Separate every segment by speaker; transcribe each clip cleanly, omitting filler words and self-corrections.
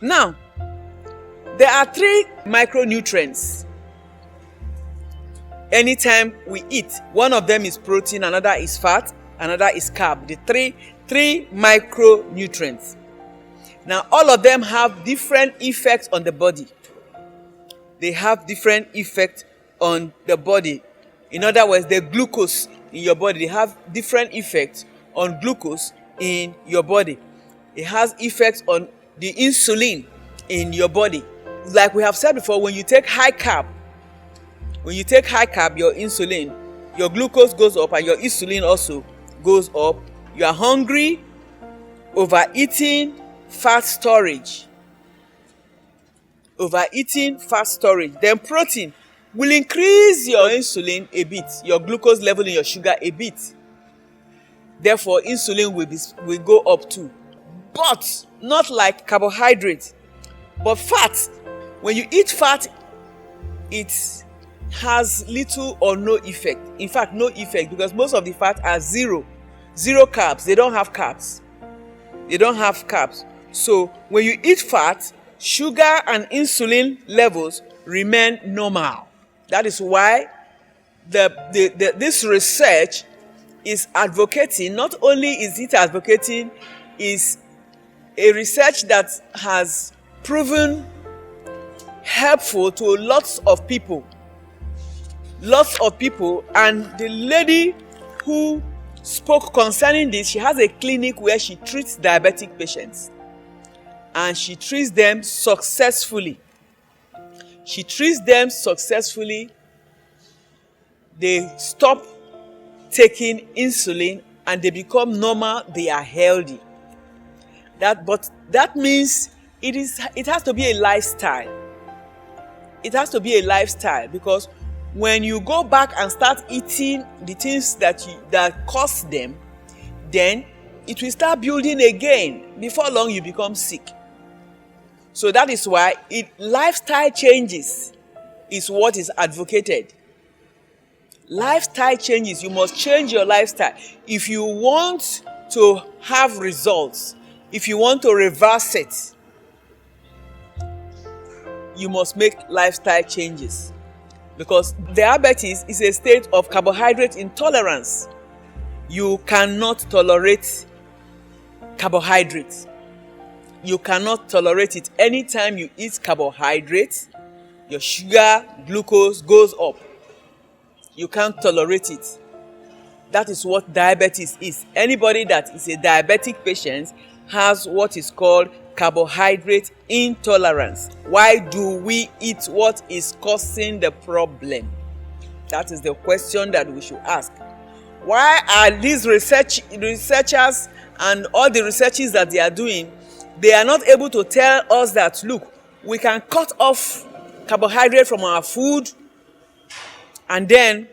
Speaker 1: Now, there are 3 micronutrients. Anytime we eat, one of them is protein, another is fat, another is carb. The three micronutrients. Now, all of them have different effects on the body. They have different effects on the body. In other words, the glucose in your body, they have different effects on glucose in your body. It has effects on the insulin in your body. Like we have said before, when you take high carb, your insulin, your glucose goes up and your insulin also goes up. You are hungry, overeating, fat storage. Then protein will increase your insulin a bit, your glucose level in your sugar a bit. Therefore, insulin will go up too. But not like carbohydrate. But fat, when you eat fat, it has little or no effect. In fact, no effect, because most of the fat are zero carbs. They don't have carbs. So when you eat fat, sugar and insulin levels remain normal. That is why this research is advocating, not only is it advocating, is a research that has proven helpful to lots of people. And the lady who spoke concerning this, she has a clinic where she treats diabetic patients. And she treats them successfully. They stop taking insulin and they become normal, they are healthy. But that means it has to be a lifestyle. Because when you go back and start eating the things that cause them, then it will start building again. Before long, you become sick. So that is why lifestyle changes is what is advocated. Lifestyle changes. You must change your lifestyle. If you want to have results, if you want to reverse it, you must make lifestyle changes. Because diabetes is a state of carbohydrate intolerance. You cannot tolerate carbohydrates. You cannot tolerate it. Anytime you eat carbohydrates, your sugar, glucose goes up. You can't tolerate it. That is what diabetes is. Anybody that is a diabetic patient has what is called carbohydrate intolerance. Why do we eat? What is causing the problem? That is the question that we should ask. Why are these researchers and all the researches that they are doing, they are not able to tell us that, look, we can cut off carbohydrate from our food and then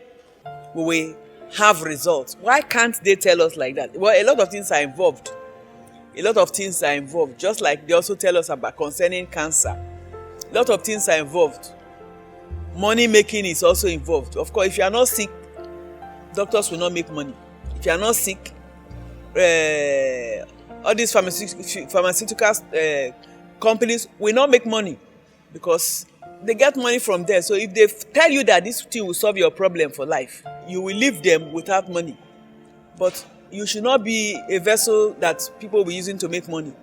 Speaker 1: we will have results? Why can't they tell us like that? Well, a lot of things are involved. Just like they also tell us about concerning cancer. A lot of things are involved. Money making is also involved. Of course, if you are not sick, doctors will not make money. If you are not sick, all these pharmaceutical companies will not make money because they get money from there. So if they tell you that this thing will solve your problem for life, you will leave them without money. But you should not be a vessel that people will be using to make money.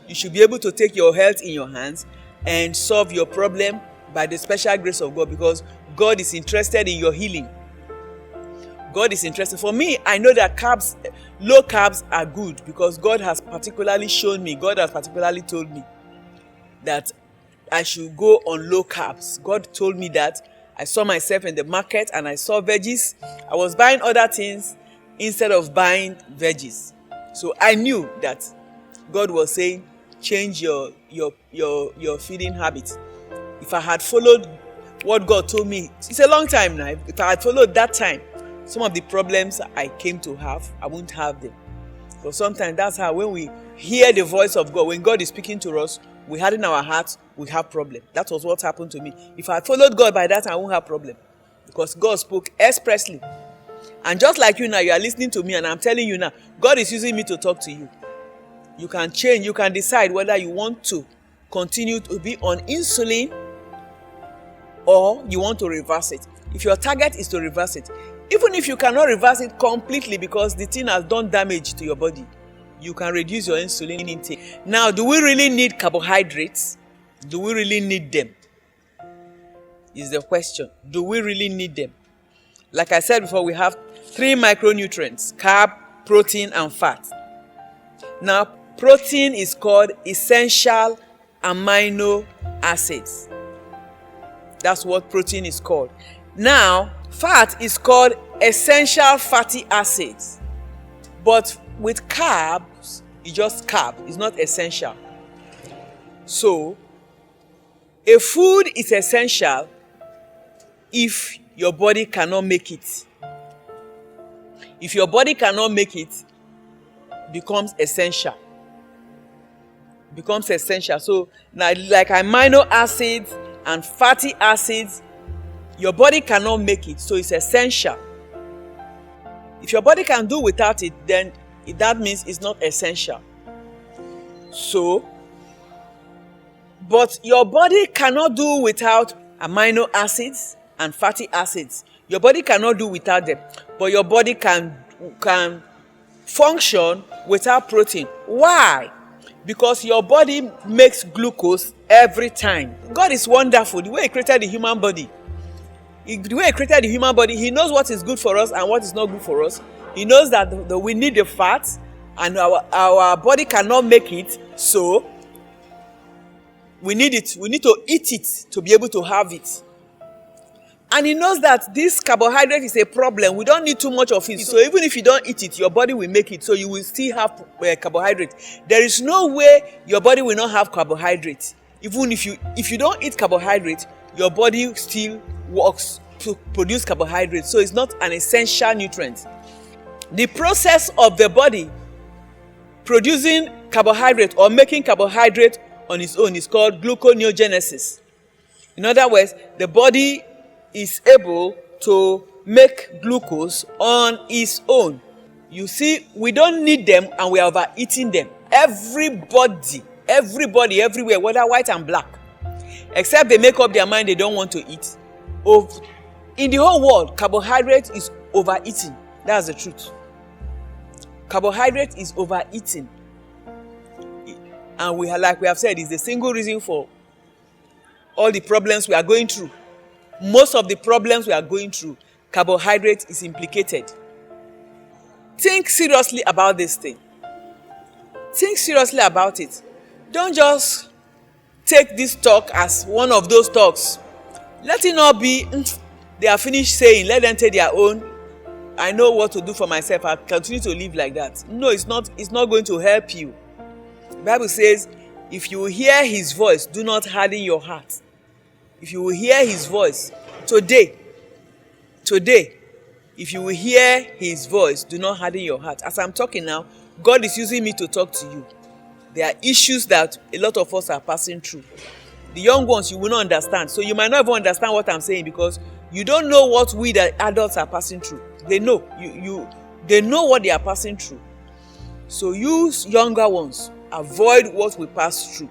Speaker 1: You should be able to take your health in your hands and solve your problem by the special grace of God, because God is interested in your healing. God is interested. For me, I know that low carbs are good because God has particularly told me that I should go on low carbs. God told me that. I saw myself in the market and I saw veggies. I was buying other things instead of buying veggies. So I knew that God was saying, change your feeding habits. If I had followed what God told me, it's a long time now. If I had followed that time, some of the problems I came to have, I wouldn't have them. But sometimes that's how, when we hear the voice of God, when God is speaking to us, we harden our hearts, we have problem. That was what happened to me. If I had followed God by that, I won't have problem. Because God spoke expressly. And just like you now, you are listening to me and I'm telling you now, God is using me to talk to you. You can change, you can decide whether you want to continue to be on insulin, or you want to reverse it. If your target is to reverse it, even if you cannot reverse it completely because the thing has done damage to your body, you can reduce your insulin intake. Now, do we really need carbohydrates? Do we really need them? Is the question. Do we really need them? Like I said before, we have 3 micronutrients: carb, protein, and fat. Now, protein is called essential amino acids. That's what protein is called. Now, fat is called essential fatty acids. But with carbs, it's just carb. It's not essential. So, a food is essential if your body cannot make it. If your body cannot make it, becomes essential. Becomes essential. So, now, like amino acids and fatty acids, your body cannot make it, so it's essential. If your body can do without it, then that means it's not essential. So, but your body cannot do without amino acids and fatty acids. Your body cannot do without them, but your body can function without protein. Why? Because your body makes glucose every time. God is wonderful. The way He created the human body, He knows what is good for us and what is not good for us. He knows that we need the fat and our body cannot make it, so we need it. We need to eat it to be able to have it. And He knows that this carbohydrate is a problem. We don't need too much of it. So even if you don't eat it, your body will make it. So you will still have carbohydrate. There is no way your body will not have carbohydrate. Even if you don't eat carbohydrate, your body still works to produce carbohydrate. So it's not an essential nutrient. The process of the body producing carbohydrate or making carbohydrate on its own is called gluconeogenesis. In other words, the body is able to make glucose on its own. You see, we don't need them and we are overeating them. Everybody, everywhere, whether white and black, except they make up their mind they don't want to eat. In the whole world, carbohydrate is overeating. That's the truth. Carbohydrate is overeating. And like we have said, is the single reason for all the problems we are going through. Most of the problems we are going through, carbohydrate is implicated. Think seriously about this thing. Think seriously about it. Don't just take this talk as one of those talks. Let it not be, they are finished saying, let them take their own. I know what to do for myself. I'll continue to live like that. No, it's not going to help you. The Bible says, if you hear His voice, do not harden your heart. If you will hear His voice today, if you will hear His voice, do not harden your heart. As I'm talking now, God is using me to talk to you. There are issues that a lot of us are passing through. The young ones, you will not understand. So you might not even understand what I'm saying because you don't know what we, the adults, are passing through. They know. They know what they are passing through. So you younger ones, avoid what we pass through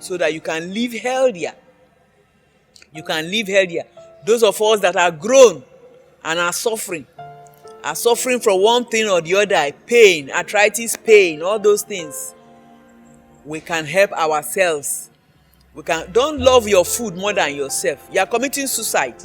Speaker 1: so that you can live healthier. You can live healthier. Those of us that are grown and are suffering from one thing or the other, pain, arthritis, pain, all those things, we can help ourselves. Don't love your food more than yourself. You are committing suicide.